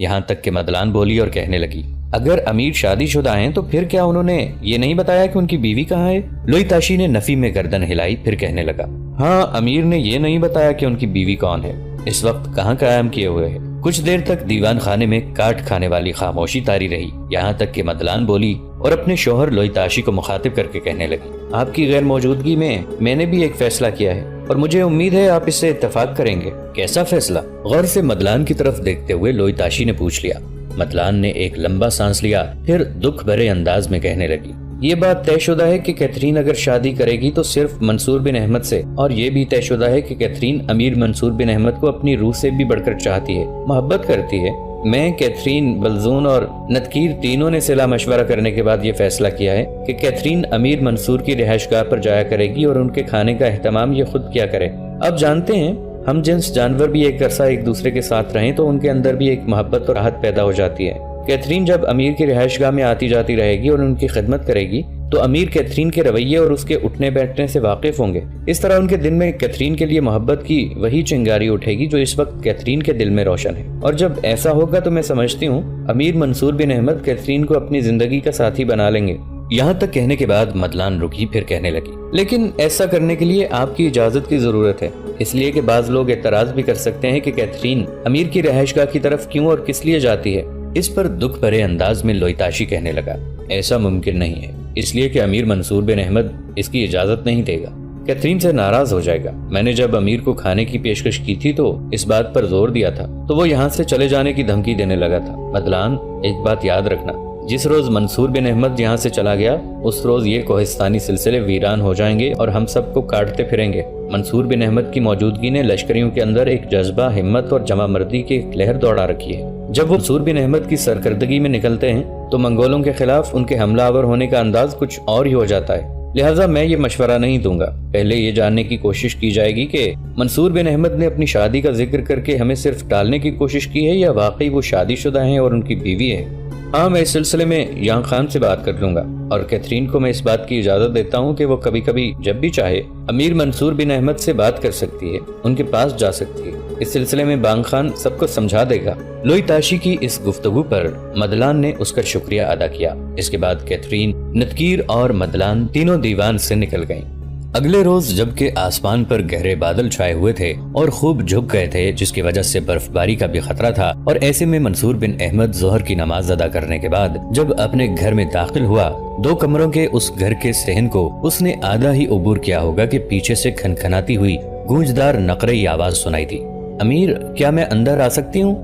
یہاں تک کہ مدلان بولی اور کہنے لگی، اگر امیر شادی شدہ ہیں تو پھر کیا انہوں نے یہ نہیں بتایا کہ ان کی بیوی کہاں ہے؟ لوئی تاشی نے نفی میں گردن ہلائی، پھر کہنے لگا، ہاں امیر نے یہ نہیں بتایا کہ ان کی بیوی کون ہے، اس وقت کہاں قیام کیے ہوئے ہے۔ کچھ دیر تک دیوان خانے میں کاٹ کھانے والی خاموشی طاری رہی، یہاں تک کہ مدلان بولی اور اپنے شوہر لوئی تاشی کو مخاطب کر کے کہنے لگی، آپ کی غیر موجودگی میں نے بھی ایک فیصلہ کیا ہے اور مجھے امید ہے آپ اس سے اتفاق کریں گے۔ کیسا فیصلہ؟ غور سے مدلان کی طرف دیکھتے ہوئے لوئی تاشی نے پوچھ لیا۔ مدلان نے ایک لمبا سانس لیا، پھر دکھ بھرے انداز میں کہنے لگی، یہ بات طے شدہ ہے کہ کیتھرین اگر شادی کرے گی تو صرف منصور بن احمد سے، اور یہ بھی طے شدہ ہے کہ کیتھرین امیر منصور بن احمد کو اپنی روح سے بھی بڑھ کر چاہتی ہے، محبت کرتی ہے۔ میں، کیتھرین، بلزون اور نتکیر تینوں نے صلاح مشورہ کرنے کے بعد یہ فیصلہ کیا ہے کہ کیتھرین امیر منصور کی رہائش گاہ پر جایا کرے گی اور ان کے کھانے کا اہتمام یہ خود کیا کرے۔ اب جانتے ہیں ہم جنس جانور بھی ایک عرصہ ایک دوسرے کے ساتھ رہیں تو ان کے اندر بھی ایک محبت اور راحت پیدا ہو جاتی ہے۔ کیتھرین جب امیر کی رہائش گاہ میں آتی جاتی رہے گی اور ان کی خدمت کرے گی تو امیر کیتھرین کے رویے اور اس کے اٹھنے بیٹھنے سے واقف ہوں گے۔ اس طرح ان کے دل میں کیتھرین کے لیے محبت کی وہی چنگاری اٹھے گی جو اس وقت کیتھرین کے دل میں روشن ہے، اور جب ایسا ہوگا تو میں سمجھتی ہوں امیر منصور بن احمد کیتھرین کو اپنی زندگی کا ساتھی بنا لیں گے۔ یہاں تک کہنے کے بعد مدلان رکی، پھر کہنے لگی، لیکن ایسا کرنے کے لیے آپ کی اجازت کی ضرورت ہے، اس لیے کہ بعض لوگ اعتراض بھی کر سکتے ہیں کہ کیتھرین امیر کی رہائش گاہ کی طرف کیوں اور کس لیے جاتی ہے۔ اس پر دکھ بھرے انداز میں لوئی تاشی کہنے لگا، ایسا ممکن نہیں ہے، اس لیے کہ امیر منصور بن احمد اس کی اجازت نہیں دے گا، کیتھرین سے ناراض ہو جائے گا۔ میں نے جب امیر کو کھانے کی پیشکش کی تھی تو اس بات پر زور دیا تھا تو وہ یہاں سے چلے جانے کی دھمکی دینے لگا تھا۔ مدلان، ایک بات یاد رکھنا، جس روز منصور بن احمد یہاں سے چلا گیا اس روز یہ کوہستانی سلسلے ویران ہو جائیں گے اور ہم سب کو کاٹتے پھریں گے۔ منصور بن احمد کی موجودگی نے لشکریوں کے اندر ایک جذبہ، ہمت اور جمع مردی کی ایک لہر دوڑا رکھی ہے۔ جب وہ منصور بن احمد کی سرکردگی میں نکلتے ہیں تو منگولوں کے خلاف ان کے حملہ آور ہونے کا انداز کچھ اور ہی ہو جاتا ہے، لہٰذا میں یہ مشورہ نہیں دوں گا۔ پہلے یہ جاننے کی کوشش کی جائے گی کہ منصور بن احمد نے اپنی شادی کا ذکر کر کے ہمیں صرف ٹالنے کی کوشش کی ہے یا واقعی وہ شادی شدہ ہیں اور ان کی بیوی ہے۔ ہاں، میں اس سلسلے میں یانگ خان سے بات کر لوں گا اور کیتھرین کو میں اس بات کی اجازت دیتا ہوں کہ وہ کبھی کبھی جب بھی چاہے امیر منصور بن احمد سے بات کر سکتی ہے، ان کے پاس جا سکتی ہے۔ اس سلسلے میں بانگ خان سب کو سمجھا دے گا۔ لوئی تاشی کی اس گفتگو پر مدلان نے اس کا شکریہ ادا کیا۔ اس کے بعد کیتھرین، نتکیر اور مدلان تینوں دیوان سے نکل گئیں۔ اگلے روز جبکہ آسمان پر گہرے بادل چھائے ہوئے تھے اور خوب جھک گئے تھے جس کی وجہ سے برف باری کا بھی خطرہ تھا، اور ایسے میں منصور بن احمد ظہر کی نماز ادا کرنے کے بعد جب اپنے گھر میں داخل ہوا، 2 کمروں کے اس گھر کے صحن کو اس نے آدھا ہی عبور کیا ہوگا کہ پیچھے سے کھنکھناتی ہوئی گونجدار نقرئی آواز سنائی تھی، امیر، کیا میں اندر آ سکتی ہوں؟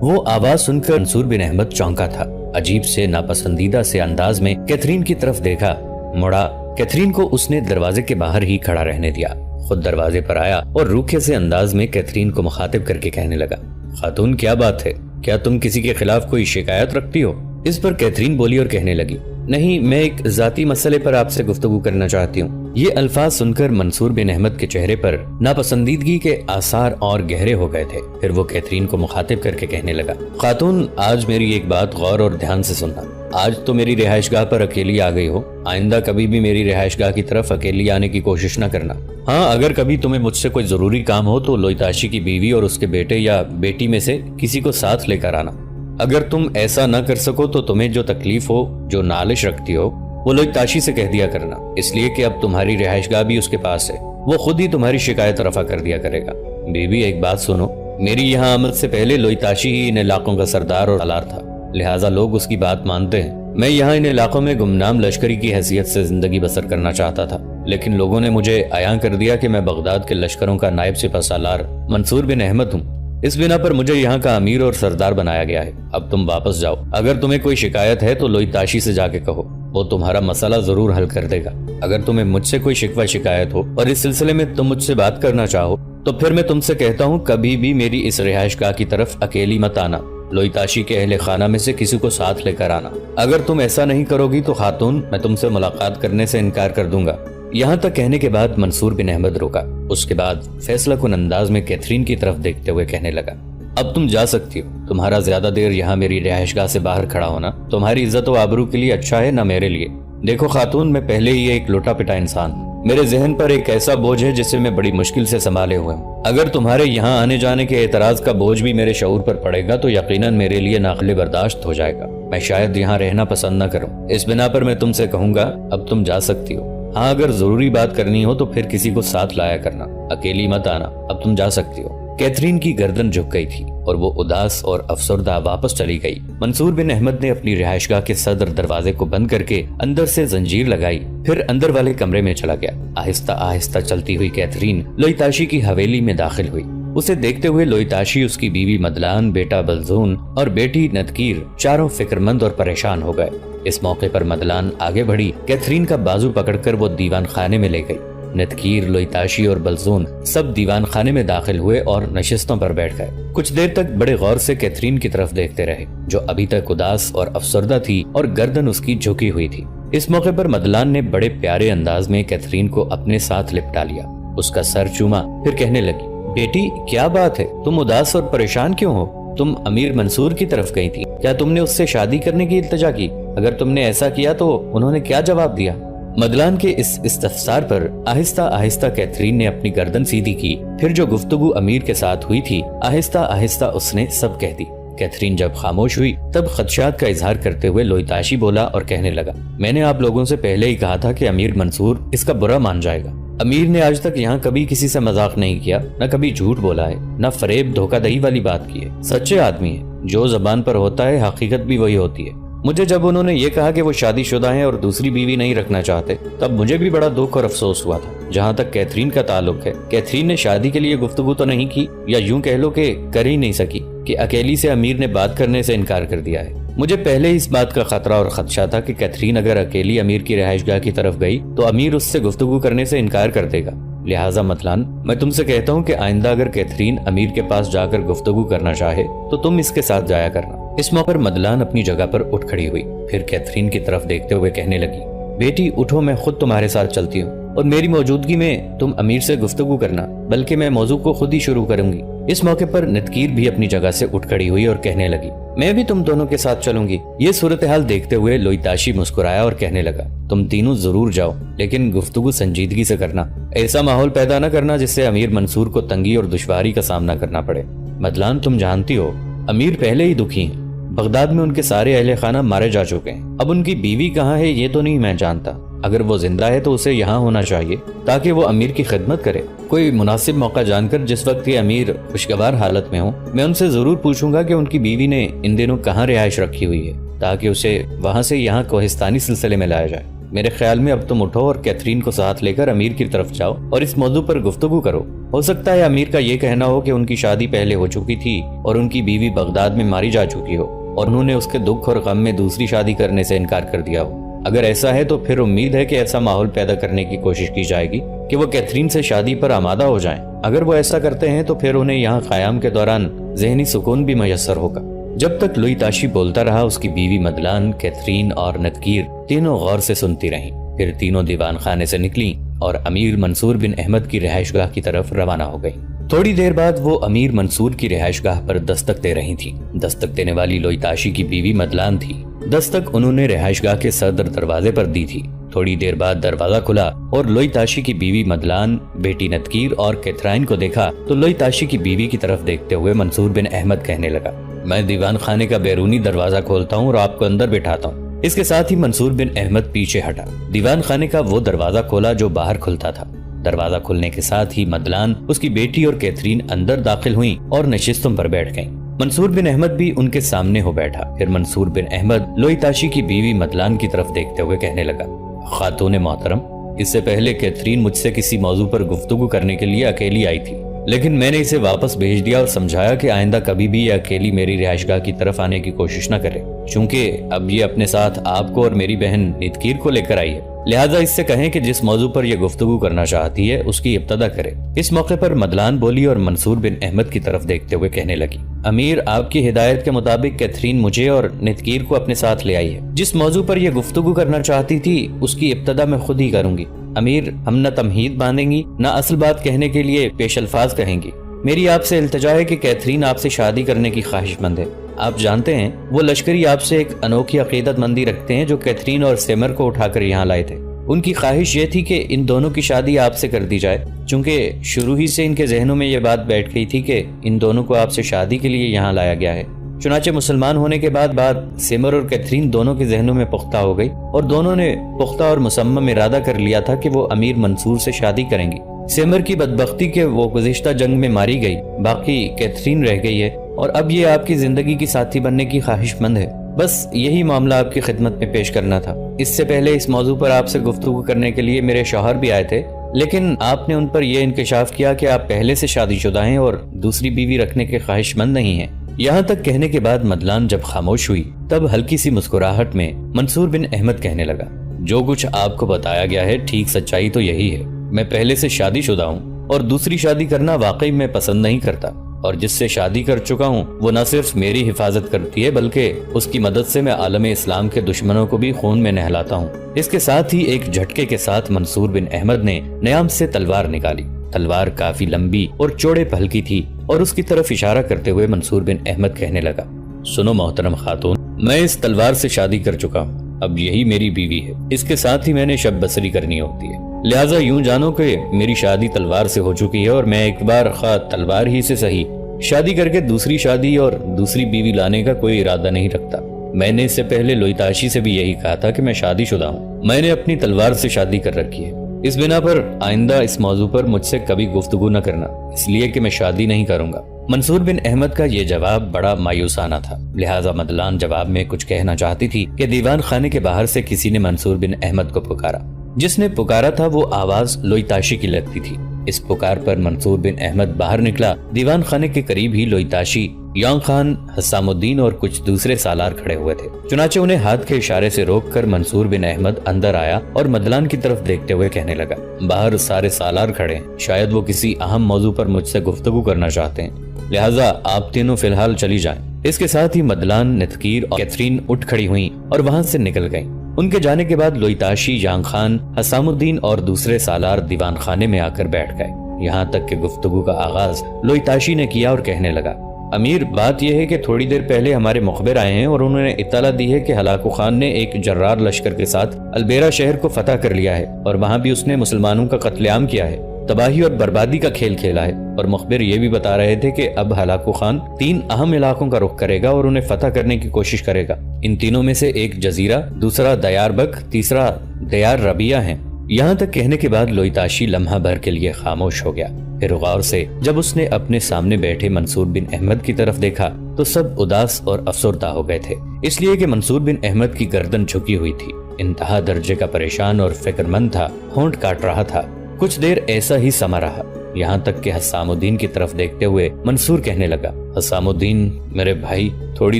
وہ آواز سن کر منصور بن احمد چونکا تھا، عجیب سے ناپسندیدہ سے انداز میں کیتھرین کی طرف دیکھا، مڑا۔ کیتھرین کو اس نے دروازے کے باہر ہی کھڑا رہنے دیا، خود دروازے پر آیا اور روکھے سے انداز میں کیتھرین کو مخاطب کر کے کہنے لگا، خاتون، کیا بات ہے؟ کیا تم کسی کے خلاف کوئی شکایت رکھتی ہو؟ اس پر کیتھرین بولی اور کہنے لگی، نہیں، میں ایک ذاتی مسئلے پر آپ سے گفتگو کرنا چاہتی ہوں۔ یہ الفاظ سن کر منصور بن احمد کے چہرے پر ناپسندیدگی کے آثار اور گہرے ہو گئے تھے۔ پھر وہ کیتھرین کو مخاطب کر کے کہنے لگا، خاتون، آج میری ایک بات غور اور دھیان سے سننا۔ آج تو میری رہائش گاہ پر اکیلی آ گئی ہو، آئندہ کبھی بھی میری رہائش گاہ کی طرف اکیلی آنے کی کوشش نہ کرنا۔ ہاں، اگر کبھی تمہیں مجھ سے کوئی ضروری کام ہو تو لوئی تاشی کی بیوی اور اس کے بیٹے یا بیٹی میں سے کسی کو ساتھ لے کر آنا۔ اگر تم ایسا نہ کر سکو تو تمہیں جو تکلیف ہو، جو نالش رکھتی ہو، وہ لوئی تاشی سے کہہ دیا کرنا، اس لیے کہ اب تمہاری رہائش گاہ بھی اس کے پاس ہے، وہ خود ہی تمہاری شکایت رفع کر دیا کرے گا۔ بیوی، ایک بات سنو، میری یہاں آمد سے پہلے لوئی تاشی ہی ان علاقوں کا سردار اور سالار تھا، لہٰذا لوگ اس کی بات مانتے ہیں۔ میں یہاں ان علاقوں میں گمنام لشکری کی حیثیت سے زندگی بسر کرنا چاہتا تھا، لیکن لوگوں نے مجھے عیاں کر دیا کہ میں بغداد کے لشکروں کا نائب سپہ سالار منصور بن احمد ہوں، اس بنا پر مجھے یہاں کا امیر اور سردار بنایا گیا ہے۔ اب تم واپس جاؤ، اگر تمہیں کوئی شکایت ہے تو لوئی تاشی سے جا کے کہو، وہ تمہارا مسئلہ ضرور حل کر دے گا۔ اگر تمہیں مجھ سے کوئی شکوہ شکایت ہو اور اس سلسلے میں تم مجھ سے بات کرنا چاہو تو پھر میں تم سے کہتا ہوں کبھی بھی میری اس رہائش گاہ کی طرف اکیلی مت آنا، لوئی تاشی کے اہل خانہ میں سے کسی کو ساتھ لے کر آنا۔ اگر تم ایسا نہیں کرو گی تو خاتون، میں تم سے ملاقات کرنے سے انکار کر دوں گا۔ یہاں تک کہنے کے بعد منصور بن احمد روکا، اس کے بعد فیصلہ کن انداز میں کیتھرین کی طرف دیکھتے ہوئے کہنے لگا، اب تم جا سکتی ہو، تمہارا زیادہ دیر یہاں میری رہائش گاہ سے باہر کھڑا ہونا تمہاری عزت و آبرو کے لیے اچھا ہے نہ میرے لیے۔ دیکھو خاتون، میں پہلے ہی ایک لوٹا پٹا انسان ہوں، میرے ذہن پر ایک ایسا بوجھ ہے جسے میں بڑی مشکل سے سنبھالے ہوئے ہوں۔ اگر تمہارے یہاں آنے جانے کے اعتراض کا بوجھ بھی میرے شعور پر پڑے گا تو یقیناً میرے لیے ناقابل برداشت ہو جائے گا۔ میں شاید یہاں رہنا پسند نہ کروں۔ اس بنا پر میں تم سے کہوں گا اب تم جا سکتی ہو۔ ہاں اگر ضروری بات کرنی ہو تو پھر کسی کو ساتھ لایا کرنا، اکیلی مت آنا۔ اب تم جا سکتی ہو۔ کیتھرین کی گردن جھک گئی تھی اور وہ اداس اور افسردہ واپس چلی گئی۔ منصور بن احمد نے اپنی رہائش گاہ کے صدر دروازے کو بند کر کے اندر سے زنجیر لگائی، پھر اندر والے کمرے میں چلا گیا۔ آہستہ آہستہ چلتی ہوئی کیتھرین لوئیتاشی کی حویلی میں داخل ہوئی۔ اسے دیکھتے ہوئے لوئیتاشی، اس کی بیوی مدلان، بیٹا بلزون اور بیٹی نتکیر چاروں فکر مند اور پریشان ہو گئے۔ اس موقع پر مدلان آگے بڑھی، کیتھرین کا بازو پکڑ کر وہ دیوان خانے میں لے گئی۔ نتکیر، لوئیتاشی اور بلزون سب دیوان خانے میں داخل ہوئے اور نشستوں پر بیٹھ گئے۔ کچھ دیر تک بڑے غور سے کیتھرین کی طرف دیکھتے رہے، جو ابھی تک اداس اور افسردہ تھی اور گردن اس کی جھکی ہوئی تھی۔ اس موقع پر مدلان نے بڑے پیارے انداز میں کیتھرین کو اپنے ساتھ لپٹا لیا، اس کا سر چوما، پھر کہنے لگی، بیٹی کیا بات ہے؟ تم اداس اور پریشان کیوں ہو؟ تم امیر منصور کی طرف گئی تھی، کیا تم نے اس سے شادی کرنے کی التجا کی؟ اگر تم نے ایسا کیا تو انہوں نے کیا جواب دیا؟ مدلان کے اس استفسار پر آہستہ آہستہ کیتھرین نے اپنی گردن سیدھی کی، پھر جو گفتگو امیر کے ساتھ ہوئی تھی آہستہ آہستہ اس نے سب کہہ دی۔ کیتھرین جب خاموش ہوئی تب خدشات کا اظہار کرتے ہوئے لوئیتاشی بولا اور کہنے لگا، میں نے آپ لوگوں سے پہلے ہی کہا تھا کہ امیر منصور اس کا برا مان جائے گا۔ امیر نے آج تک یہاں کبھی کسی سے مذاق نہیں کیا، نہ کبھی جھوٹ بولا ہے، نہ فریب دھوکہ دہی والی بات کی ہے۔ سچے آدمی ہے، جو زبان پر ہوتا ہے حقیقت بھی وہی ہوتی ہے۔ مجھے جب انہوں نے یہ کہا کہ وہ شادی شدہ ہیں اور دوسری بیوی نہیں رکھنا چاہتے، تب مجھے بھی بڑا دکھ اور افسوس ہوا تھا۔ جہاں تک کیتھرین کا تعلق ہے، کیتھرین نے شادی کے لیے گفتگو تو نہیں کی، یا یوں کہہ لو کہ کر ہی نہیں سکی، کہ اکیلی سے امیر نے بات کرنے سے انکار کر دیا ہے۔ مجھے پہلے ہی اس بات کا خطرہ اور خدشہ تھا کہ کیتھرین اگر اکیلی امیر کی رہائش گاہ کی طرف گئی تو امیر اس سے گفتگو کرنے سے انکار کر دے گا۔ لہٰذا مدلان، میں تم سے کہتا ہوں کہ آئندہ اگر کیتھرین امیر کے پاس جا کر گفتگو کرنا چاہے تو تم اس کے ساتھ جایا کرنا۔ اس موقع پر مدلان اپنی جگہ پر اٹھ کھڑی ہوئی، پھر کیتھرین کی طرف دیکھتے ہوئے کہنے لگی، بیٹی اٹھو، میں خود تمہارے ساتھ چلتی ہوں، اور میری موجودگی میں تم امیر سے گفتگو کرنا، بلکہ میں موضوع کو خود ہی شروع کروں گی۔ اس موقع پر نتکیر بھی اپنی جگہ سے اٹھ کھڑی ہوئی اور کہنے لگی، میں بھی تم دونوں کے ساتھ چلوں گی۔ یہ صورتحال دیکھتے ہوئے لوئیتاشی مسکرایا اور کہنے لگا، تم تینوں ضرور جاؤ، لیکن گفتگو سنجیدگی سے کرنا، ایسا ماحول پیدا نہ کرنا جس سے امیر منصور کو تنگی اور دشواری کا سامنا کرنا پڑے۔ مدلان، تم جانتی ہو امیر پہلے ہی دکھی ہیں، بغداد میں ان کے سارے اہل خانہ مارے جا چکے ہیں۔ اب ان کی بیوی کہاں ہے یہ تو نہیں میں جانتا، اگر وہ زندہ ہے تو اسے یہاں ہونا چاہیے تاکہ وہ امیر کی خدمت کرے۔ کوئی مناسب موقع جان کر جس وقت یہ امیر خوشگوار حالت میں ہوں، میں ان سے ضرور پوچھوں گا کہ ان کی بیوی نے ان دنوں کہاں رہائش رکھی ہوئی ہے، تاکہ اسے وہاں سے یہاں کوہستانی سلسلے میں لایا جائے۔ میرے خیال میں اب تم اٹھو اور کیتھرین کو ساتھ لے کر امیر کی طرف جاؤ اور اس موضوع پر گفتگو کرو۔ ہو سکتا ہے امیر کا یہ کہنا ہو کہ ان کی شادی پہلے ہو چکی تھی اور ان کی بیوی بغداد میں ماری جا چکی ہو، اور انہوں نے اس کے دکھ اور غم میں دوسری شادی کرنے سے انکار کر دیا ہو۔ اگر ایسا ہے تو پھر امید ہے کہ ایسا ماحول پیدا کرنے کی کوشش کی جائے گی کہ وہ کیتھرین سے شادی پر آمادہ ہو جائیں۔ اگر وہ ایسا کرتے ہیں تو پھر انہیں یہاں قیام کے دوران ذہنی سکون بھی میسر ہوگا۔ جب تک لوئیتاشی بولتا رہا، اس کی بیوی مدلان، کیتھرین اور نتکیر تینوں غور سے سنتی رہیں، پھر تینوں دیوان خانے سے نکلیں اور امیر منصور بن احمد کی رہائش گاہ کی طرف روانہ ہو گئی۔ تھوڑی دیر بعد وہ امیر منصور کی رہائش گاہ پر دستک دے رہی تھی۔ دستک دینے والی لوئیتاشی کی بیوی مدلان تھی۔ دستک انہوں نے رہائش گاہ کے صدر دروازے پر دی تھی۔ تھوڑی دیر بعد دروازہ کھلا اور لوئیتاشی کی بیوی مدلان، بیٹی نتکیر اور کیتھرین کو دیکھا تو لوئیتاشی کی بیوی کی طرف دیکھتے ہوئے منصور بن احمد کہنے لگا، میں دیوان خانے کا بیرونی دروازہ کھولتا ہوں اور آپ کو اندر بٹھاتا ہوں۔ اس کے ساتھ ہی منصور بن احمد پیچھے ہٹا، دیوان خانے کا وہ دروازہ کھولا جو باہر کھلتا تھا۔ دروازہ کھلنے کے ساتھ ہی مدلان، اس کی بیٹی اور کیتھرین اندر داخل ہوئیں اور نشستوں پر بیٹھ گئیں۔ منصور بن احمد بھی ان کے سامنے ہو بیٹھا۔ پھر منصور بن احمد لوئیتاشی کی بیوی مدلان کی طرف دیکھتے ہوئے کہنے لگا، خاتون محترم، اس سے پہلے کیتھرین مجھ سے کسی موضوع پر گفتگو کرنے کے لیے اکیلی آئی تھی، لیکن میں نے اسے واپس بھیج دیا اور سمجھایا کہ آئندہ کبھی بھی یہ اکیلی میری رہائش گاہ کی طرف آنے کی کوشش نہ کرے، چونکہ اب یہ اپنے ساتھ آپ کو اور میری بہن نتکیر کو لے کر آئی ہے۔ لہٰذا اس سے کہیں کہ جس موضوع پر یہ گفتگو کرنا چاہتی ہے اس کی ابتدا کرے۔ اس موقع پر مدلان بولی اور منصور بن احمد کی طرف دیکھتے ہوئے کہنے لگی، امیر، آپ کی ہدایت کے مطابق کیتھرین مجھے اور نتکیر کو اپنے ساتھ لے آئی ہے۔ جس موضوع پر یہ گفتگو کرنا چاہتی تھی اس کی ابتدا میں خود ہی کروں گی۔ امیر، ہم نہ تمہید باندھیں گی نہ اصل بات کہنے کے لیے پیش الفاظ کہیں گی۔ میری آپ سے التجا ہے کہ کیتھرین آپ سے شادی کرنے کی خواہش مند ہے۔ آپ جانتے ہیں وہ لشکری آپ سے ایک انوکھی عقیدت مندی رکھتے ہیں جو کیتھرین اور سیمر کو اٹھا کر یہاں لائے تھے۔ ان کی خواہش یہ تھی کہ ان دونوں کی شادی آپ سے کر دی جائے، چونکہ شروع ہی سے ان کے ذہنوں میں یہ بات بیٹھ گئی تھی کہ ان دونوں کو آپ سے شادی کے لیے یہاں لایا گیا ہے۔ چنانچہ مسلمان ہونے کے بعد بات سیمر اور کیتھرین دونوں کے ذہنوں میں پختہ ہو گئی، اور دونوں نے پختہ اور مصمم ارادہ کر لیا تھا کہ وہ امیر منصور سے شادی کریں گی۔ سیمر کی بدبختی کہ وہ گزشتہ جنگ میں ماری گئی، باقی کیتھرین رہ گئی ہے، اور اب یہ آپ کی زندگی کی ساتھی بننے کی خواہش مند ہے۔ بس یہی معاملہ آپ کی خدمت میں پیش کرنا تھا۔ اس سے پہلے اس موضوع پر آپ سے گفتگو کرنے کے لیے میرے شوہر بھی آئے تھے، لیکن آپ نے ان پر یہ انکشاف کیا کہ آپ پہلے سے شادی شدہ ہیں اور دوسری بیوی رکھنے کے خواہش مند نہیں ہیں۔ یہاں تک کہنے کے بعد مدلان جب خاموش ہوئی تب ہلکی سی مسکراہٹ میں منصور بن احمد کہنے لگا، جو کچھ آپ کو بتایا گیا ہے ٹھیک سچائی تو یہی ہے۔ میں پہلے سے شادی شدہ ہوں اور دوسری شادی کرنا واقعی میں پسند نہیں کرتا، اور جس سے شادی کر چکا ہوں وہ نہ صرف میری حفاظت کرتی ہے بلکہ اس کی مدد سے میں عالم اسلام کے دشمنوں کو بھی خون میں نہلاتا ہوں۔ اس کے ساتھ ہی ایک جھٹکے کے ساتھ منصور بن احمد نے نیام سے تلوار نکالی۔ تلوار کافی لمبی اور چوڑے پھل کی تھی، اور اس کی طرف اشارہ کرتے ہوئے منصور بن احمد کہنے لگا، سنو محترم خاتون، میں اس تلوار سے شادی کر چکا ہوں، اب یہی میری بیوی ہے۔ اس کے ساتھ ہی میں نے شب بسری کرنی ہوتی ہے، لہٰذا یوں جانو کہ میری شادی تلوار سے ہو چکی ہے، اور میں ایک بار خواہ تلوار ہی سے صحیح شادی کر کے دوسری شادی اور دوسری بیوی لانے کا کوئی ارادہ نہیں رکھتا۔ میں نے اس سے پہلے لوئتاشی سے بھی یہی کہا تھا کہ میں شادی شدہ ہوں، میں نے اپنی تلوار سے شادی کر رکھی ہے۔ اس بنا پر آئندہ اس موضوع پر مجھ سے کبھی گفتگو نہ کرنا، اس لیے کہ میں شادی نہیں کروں گا۔ منصور بن احمد کا یہ جواب بڑا مایوسانہ تھا، لہٰذا مدلان جواب میں کچھ کہنا چاہتی تھی کہ دیوان خانے کے باہر سے کسی نے منصور بن احمد کو پکارا۔ جس نے پکارا تھا وہ آواز لوئتاشی کی لگتی تھی۔ اس پکار پر منصور بن احمد باہر نکلا۔ دیوان خانے کے قریب ہی لوئتاشی، یانگ خان، حسام الدین اور کچھ دوسرے سالار کھڑے ہوئے تھے۔ چنانچہ انہیں ہاتھ کے اشارے سے روک کر منصور بن احمد اندر آیا اور مدلان کی طرف دیکھتے ہوئے کہنے لگا، باہر سارے سالار کھڑے ہیں، شاید وہ کسی اہم موضوع پر مجھ سے گفتگو کرنا چاہتے ہیں، لہٰذا آپ تینوں فی الحال چلی جائیں۔ اس کے ساتھ ہی مدلان، نتکیر اور کیتھرین اٹھ کھڑی ہوئیں اور وہاں سے نکل گئیں۔ ان کے جانے کے بعد لوئتاشی، یانگ خان، حسام الدین اور دوسرے سالار دیوان خانے میں آ کر بیٹھ گئے۔ یہاں تک کہ گفتگو کا آغاز لوئتاشی نے کیا اور کہنے لگا، امیر، بات یہ ہے کہ تھوڑی دیر پہلے ہمارے مخبر آئے ہیں اور انہوں نے اطلاع دی ہے کہ ہلاکو خان نے ایک جرار لشکر کے ساتھ البیرا شہر کو فتح کر لیا ہے اور وہاں بھی اس نے مسلمانوں کا قتل عام کیا ہے، تباہی اور بربادی کا کھیل کھیلا ہے، اور مخبر یہ بھی بتا رہے تھے کہ اب ہلاکو خان 3 اہم علاقوں کا رخ کرے گا اور انہیں فتح کرنے کی کوشش کرے گا۔ ان تینوں میں سے ایک جزیرہ، دوسرا دیار بک، تیسرا دیار ربیہ ہیں۔ یہاں تک کہنے کے بعد لوئتاشی لمحہ بھر کے لیے خاموش ہو گیا، پھر غور سے جب اس نے اپنے سامنے بیٹھے منصور بن احمد کی طرف دیکھا تو سب اداس اور افسردہ ہو گئے تھے، اس لیے کہ منصور بن احمد کی گردن جھکی ہوئی تھی، انتہا درجے کا پریشان اور فکر مند تھا، ہونٹ کاٹ رہا تھا۔ کچھ دیر ایسا ہی سما رہا، یہاں تک کہ حسام الدین کی طرف دیکھتے ہوئے منصور کہنے لگا، حسام الدین میرے بھائی، تھوڑی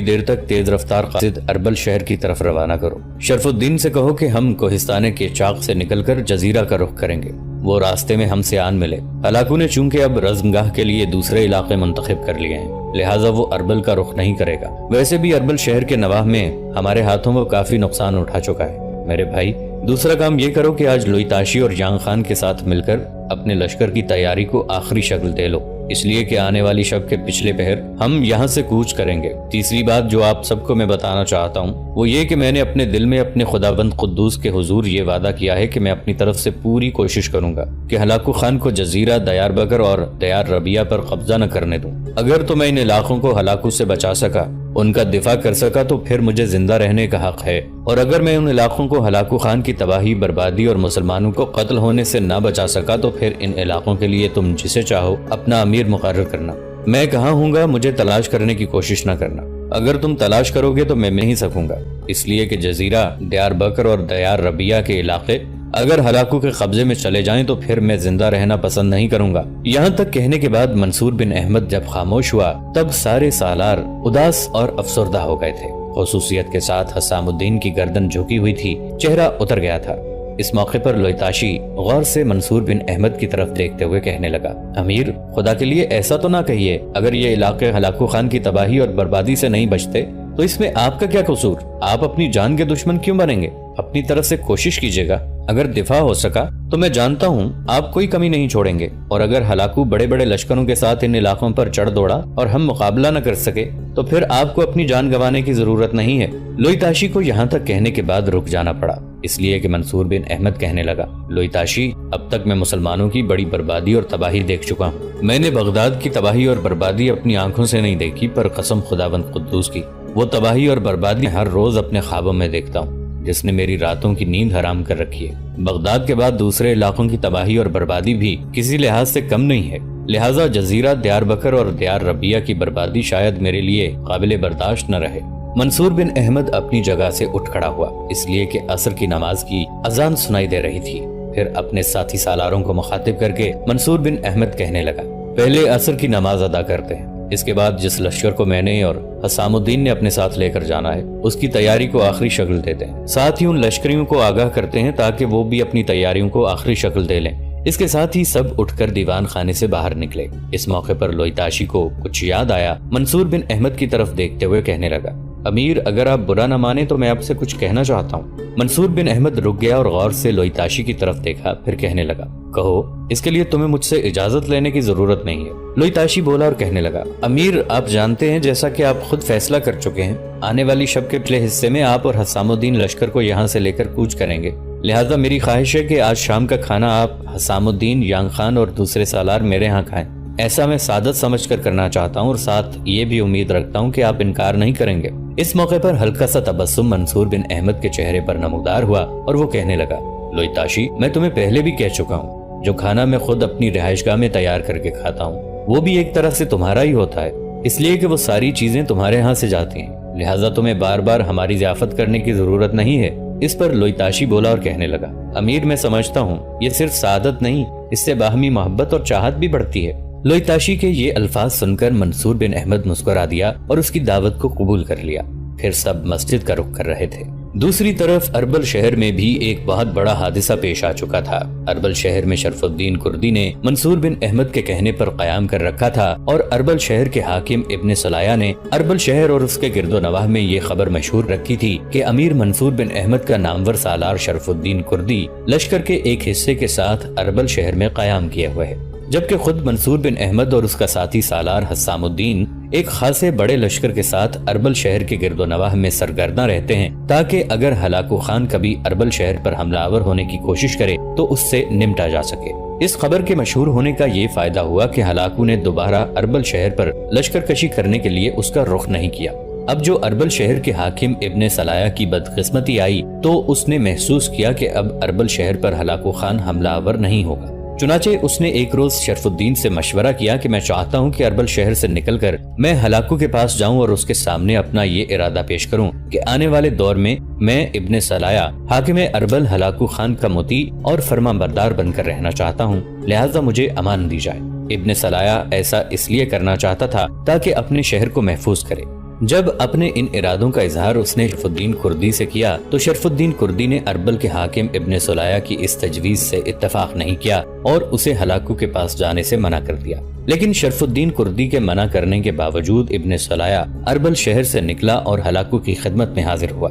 دیر تک تیز رفتار قاصد اربل شہر کی طرف روانہ کرو۔ شرف الدین سے کہو کہ ہم کوہستان کے چاق سے نکل کر جزیرہ کا رخ کریں گے، وہ راستے میں ہم سے آن ملے۔ ہلاکو نے چونکہ اب رزمگاہ کے لیے دوسرے علاقے منتخب کر لیے ہیں، لہٰذا وہ اربل کا رخ نہیں کرے گا۔ ویسے بھی اربل شہر کے نواح میں ہمارے ہاتھوں وہ کافی نقصان اٹھا چکا ہے۔ میرے بھائی، دوسرا کام یہ کرو کہ آج لوئتاشی اور یانگ خان کے ساتھ مل کر اپنے لشکر کی تیاری کو آخری شکل دے لو، اس لیے کہ آنے والی شب کے پچھلے پہر ہم یہاں سے کوچ کریں گے۔ تیسری بات جو آپ سب کو میں بتانا چاہتا ہوں وہ یہ کہ میں نے اپنے دل میں اپنے خداوند قدوس کے حضور یہ وعدہ کیا ہے کہ میں اپنی طرف سے پوری کوشش کروں گا کہ ہلاکو خان کو جزیرہ، دیار بکر اور دیار ربیہ پر قبضہ نہ کرنے دوں۔ اگر تو میں ان علاقوں کو ہلاکو سے بچا سکا، ان کا دفاع کر سکا، تو پھر مجھے زندہ رہنے کا حق ہے، اور اگر میں ان علاقوں کو ہلاکو خان کی تباہی، بربادی اور مسلمانوں کو قتل ہونے سے نہ بچا سکا تو پھر ان علاقوں کے لیے تم جسے چاہو اپنا امیر مقرر کرنا۔ میں کہاں ہوں گا، مجھے تلاش کرنے کی کوشش نہ کرنا، اگر تم تلاش کرو گے تو میں نہیں سکوں گا، اس لیے کہ جزیرہ، دیار بکر اور دیار ربیہ کے علاقے اگر ہلاکو کے قبضے میں چلے جائیں تو پھر میں زندہ رہنا پسند نہیں کروں گا۔ یہاں تک کہنے کے بعد منصور بن احمد جب خاموش ہوا تب سارے سالار اداس اور افسردہ ہو گئے تھے، خصوصیت کے ساتھ حسام الدین کی گردن جھکی ہوئی تھی، چہرہ اتر گیا تھا۔ اس موقع پر لوئتاشی غور سے منصور بن احمد کی طرف دیکھتے ہوئے کہنے لگا، امیر، خدا کے لیے ایسا تو نہ کہیے، اگر یہ علاقے ہلاکو خان کی تباہی اور بربادی سے نہیں بچتے تو اس میں آپ کا کیا قصور؟ آپ اپنی جان کے دشمن کیوں بنیں گے؟ اپنی طرف سے کوشش کیجیے گا، اگر دفاع ہو سکا تو میں جانتا ہوں آپ کوئی کمی نہیں چھوڑیں گے، اور اگر ہلاکو بڑے بڑے لشکروں کے ساتھ ان علاقوں پر چڑھ دوڑا اور ہم مقابلہ نہ کر سکے تو پھر آپ کو اپنی جان گنوانے کی ضرورت نہیں ہے۔ لوئتاشی کو یہاں تک کہنے کے بعد رک جانا پڑا، اس لیے کہ منصور بن احمد کہنے لگا، لوئی تاشی، اب تک میں مسلمانوں کی بڑی بربادی اور تباہی دیکھ چکا ہوں۔ میں نے بغداد کی تباہی اور بربادی اپنی آنکھوں سے نہیں دیکھی، پر قسم خداوند قدوس کی، وہ تباہی اور بربادی ہر روز اپنے خوابوں میں دیکھتا ہوں جس نے میری راتوں کی نیند حرام کر رکھی ہے۔ بغداد کے بعد دوسرے علاقوں کی تباہی اور بربادی بھی کسی لحاظ سے کم نہیں ہے، لہٰذا جزیرہ دیار بکر اور دیار ربیہ کی بربادی شاید میرے لیے قابل برداشت نہ رہے۔ منصور بن احمد اپنی جگہ سے اٹھ کھڑا ہوا، اس لیے کہ عصر کی نماز کی اذان سنائی دے رہی تھی۔ پھر اپنے ساتھی سالاروں کو مخاطب کر کے منصور بن احمد کہنے لگا، پہلے عصر کی نماز ادا کرتے ہیں، اس کے بعد جس لشکر کو میں نے اور حسام الدین نے اپنے ساتھ لے کر جانا ہے اس کی تیاری کو آخری شکل دیتے ہیں، ساتھ ہی ان لشکریوں کو آگاہ کرتے ہیں تاکہ وہ بھی اپنی تیاریوں کو آخری شکل دے لیں۔ اس کے ساتھ ہی سب اٹھ کر دیوان خانے سے باہر نکلے۔ اس موقع پر لوئی تاشی کو کچھ یاد آیا، منصور بن احمد کی طرف دیکھتے ہوئے کہنے لگا، امیر، اگر آپ برا نہ مانیں تو میں آپ سے کچھ کہنا چاہتا ہوں۔ منصور بن احمد رک گیا اور غور سے لوئی تاشی کی طرف دیکھا، پھر کہنے لگا، کہو، اس کے لیے تمہیں مجھ سے اجازت لینے کی ضرورت نہیں ہے۔ لوئی تاشی بولا اور کہنے لگا، امیر، آپ جانتے ہیں جیسا کہ آپ خود فیصلہ کر چکے ہیں، آنے والی شب کے پچھلے حصے میں آپ اور حسام الدین لشکر کو یہاں سے لے کر کوچ کریں گے، لہٰذا میری خواہش ہے کہ آج شام کا کھانا آپ، حسام الدین، یانگ خان اور دوسرے سالار میرے ہاں کھائیں۔ ایسا میں سعادت سمجھ کر کرنا چاہتا ہوں اور ساتھ یہ بھی امید رکھتا ہوں کہ آپ انکار نہیں کریں گے۔ اس موقع پر ہلکا سا تبسم منصور بن احمد کے چہرے پر نمودار ہوا اور وہ کہنے لگا، لوئی تاشی، میں تمہیں پہلے بھی کہہ چکا ہوں، جو کھانا میں خود اپنی رہائش گاہ میں تیار کر کے کھاتا ہوں وہ بھی ایک طرح سے تمہارا ہی ہوتا ہے، اس لیے کہ وہ ساری چیزیں تمہارے ہاں سے جاتی ہیں، لہٰذا تمہیں بار بار ہماری ضیافت کرنے کی ضرورت نہیں ہے۔ اس پر لوئی تاشی بولا اور کہنے لگا، امیر، میں سمجھتا ہوں یہ صرف سعادت نہیں، اس سے باہمی محبت اور چاہت بھی بڑھتی ہے۔ لوئی تاشی کے یہ الفاظ سن کر منصور بن احمد مسکرا دیا اور اس کی دعوت کو قبول کر لیا۔ پھر سب مسجد کا رخ کر رہے تھے۔ دوسری طرف اربل شہر میں بھی ایک بہت بڑا حادثہ پیش آ چکا تھا۔ اربل شہر میں شرف الدین کردی نے منصور بن احمد کے کہنے پر قیام کر رکھا تھا اور اربل شہر کے حاکم ابن صلایہ نے اربل شہر اور اس کے گرد و نواح میں یہ خبر مشہور رکھی تھی کہ امیر منصور بن احمد کا نامور سالار شرف الدین کردی لشکر کے ایک حصے کے ساتھ اربل شہر میں قیام کیے ہوئے ہے، جبکہ خود منصور بن احمد اور اس کا ساتھی سالار حسام الدین ایک خاصے بڑے لشکر کے ساتھ اربل شہر کے گرد و نواح میں سرگرداں رہتے ہیں تاکہ اگر ہلاکو خان کبھی اربل شہر پر حملہ آور ہونے کی کوشش کرے تو اس سے نمٹا جا سکے۔ اس خبر کے مشہور ہونے کا یہ فائدہ ہوا کہ ہلاکو نے دوبارہ اربل شہر پر لشکر کشی کرنے کے لیے اس کا رخ نہیں کیا۔ اب جو اربل شہر کے حاکم ابن صلایہ کی بدقسمتی آئی تو اس نے محسوس کیا کہ اب اربل شہر پر ہلاکو خان حملہ آور نہیں ہوگا، چنانچہ اس نے ایک روز شرف الدین سے مشورہ کیا کہ میں چاہتا ہوں کہ اربل شہر سے نکل کر میں ہلاکو کے پاس جاؤں اور اس کے سامنے اپنا یہ ارادہ پیش کروں کہ آنے والے دور میں میں ابن صلایہ حاکم اربل ہلاکو خان کا مطیع اور فرما بردار بن کر رہنا چاہتا ہوں، لہذا مجھے امان دی جائے۔ ابن صلایہ ایسا اس لیے کرنا چاہتا تھا تاکہ اپنے شہر کو محفوظ کرے۔ جب اپنے ان ارادوں کا اظہار اس نے شرف الدین کردی سے کیا تو شرف الدین کردی نے اربل کے حاکم ابن صلایہ کی اس تجویز سے اتفاق نہیں کیا اور اسے ہلاکو کے پاس جانے سے منع کر دیا۔ لیکن شرف الدین کردی کے منع کرنے کے باوجود ابن صلایہ اربل شہر سے نکلا اور ہلاکو کی خدمت میں حاضر ہوا۔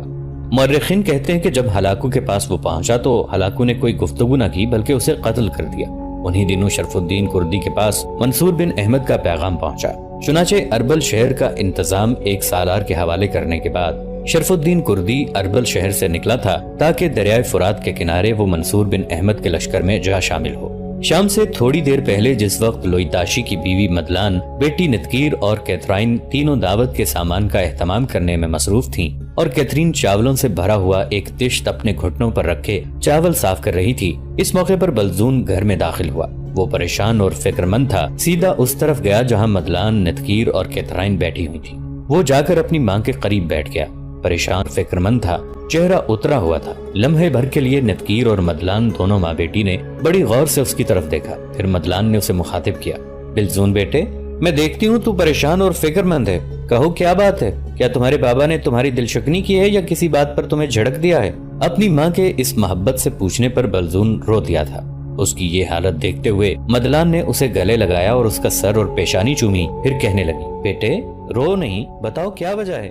مورخین کہتے ہیں کہ جب ہلاکو کے پاس وہ پہنچا تو ہلاکو نے کوئی گفتگو نہ کی بلکہ اسے قتل کر دیا۔ انہی دنوں شرف الدین کردی کے پاس منصور بن احمد کا پیغام پہنچا، چنانچہ اربل شہر کا انتظام ایک سالار کے حوالے کرنے کے بعد شرف الدین کردی اربل شہر سے نکلا تھا تاکہ دریائے فرات کے کنارے وہ منصور بن احمد کے لشکر میں جا شامل ہو۔ شام سے تھوڑی دیر پہلے جس وقت لوئی تاشی کی بیوی مدلان، بیٹی نتکیر اور کیتھرائن تینوں دعوت کے سامان کا اہتمام کرنے میں مصروف تھیں اور کیتھرین چاولوں سے بھرا ہوا ایک تشت اپنے گھٹنوں پر رکھے چاول صاف کر رہی تھی، اس موقع پر بلزون گھر میں داخل ہوا۔ وہ پریشان اور فکر مند تھا، سیدھا اس طرف گیا جہاں مدلان، نتکیر اور کیتھرائن بیٹھی ہوئی تھی۔ وہ جا کر اپنی ماں کے قریب بیٹھ گیا، پریشان اور فکر مند تھا، چہرہ اترا ہوا تھا۔ لمحے بھر کے لیے نتکیر اور مدلان دونوں ماں بیٹی نے بڑی غور سے اس کی طرف دیکھا، پھر مدلان نے اسے مخاطب کیا، بلزون بیٹے، میں دیکھتی ہوں تو پریشان اور فکر مند ہے، کہو کیا بات ہے؟ کیا تمہارے بابا نے تمہاری دل شکنی کی ہے یا کسی بات پر تمہیں جھڑک دیا ہے؟ اپنی ماں کے اس محبت سے پوچھنے پر بلزون رو دیا تھا۔ اس کی یہ حالت دیکھتے ہوئے مدلان نے اسے گلے لگایا اور اس کا سر اور پیشانی چومی، پھر کہنے لگی، بیٹے رو نہیں، بتاؤ کیا وجہ ہے؟